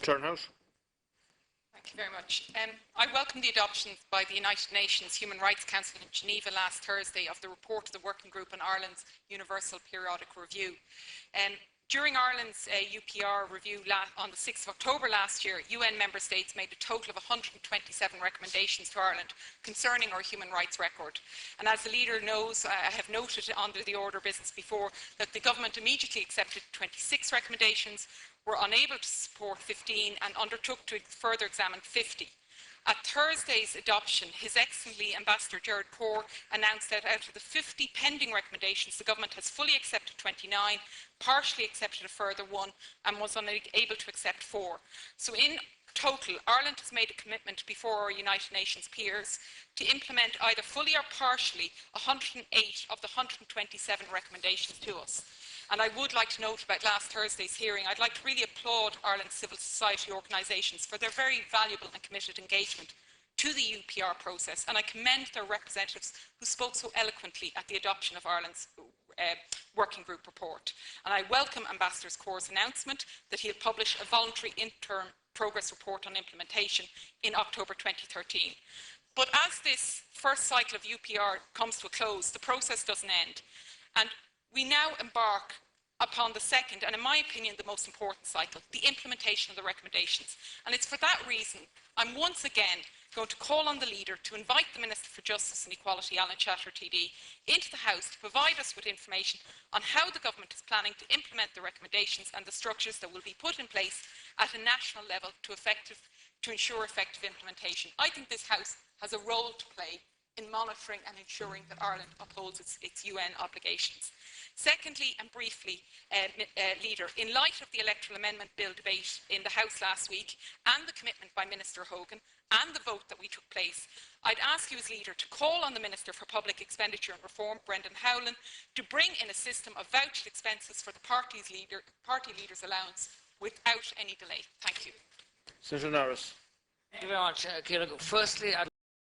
Turnhout. Thank you very much. I welcome the adoption by the United Nations Human Rights Council in Geneva last Thursday of the report of the Working Group on Ireland's Universal Periodic Review. During Ireland's UPR review on the 6th of October last year, UN member states made a total of 127 recommendations to Ireland concerning our human rights record. And as the leader knows, I have noted under the order of business before that the government immediately accepted 26 recommendations, were unable to support 15 and undertook to further examine 50. At Thursday's adoption, His Excellency Ambassador Gerard Corr announced that out of the 50 pending recommendations, the government has fully accepted 29, partially accepted a further 1, and was unable to accept 4. So in total, Ireland has made a commitment before our United Nations peers to implement either fully or partially 108 of the 127 recommendations to us. And I would like to note about last Thursday's hearing, I'd like to really applaud Ireland's civil society organisations for their very valuable and committed engagement to the UPR process, and I commend their representatives who spoke so eloquently at the adoption of Ireland's working group report. And I welcome Ambassador Corr's announcement that he'll publish a voluntary interim progress report on implementation in October 2013. But as this first cycle of UPR comes to a close, the process doesn't end. And we now embark upon the second, and in my opinion, the most important cycle, the implementation of the recommendations. And it's for that reason I'm once again going to call on the leader to invite the Minister for Justice and Equality, Alan Chatter TD, into the House to provide us with information on how the government is planning to implement the recommendations and the structures that will be put in place at a national level to ensure effective implementation. I think this House has a role to play in monitoring and ensuring that Ireland upholds its UN obligations. Secondly, and briefly, Leader, in light of the electoral amendment bill debate in the House last week and the commitment by Minister Hogan and the vote that we took place, I'd ask you as Leader to call on the Minister for Public Expenditure and Reform, Brendan Howlin, to bring in a system of vouched expenses for the party leader's allowance without any delay. Thank you. Senator Norris. Thank you very much, Ciarán. Firstly,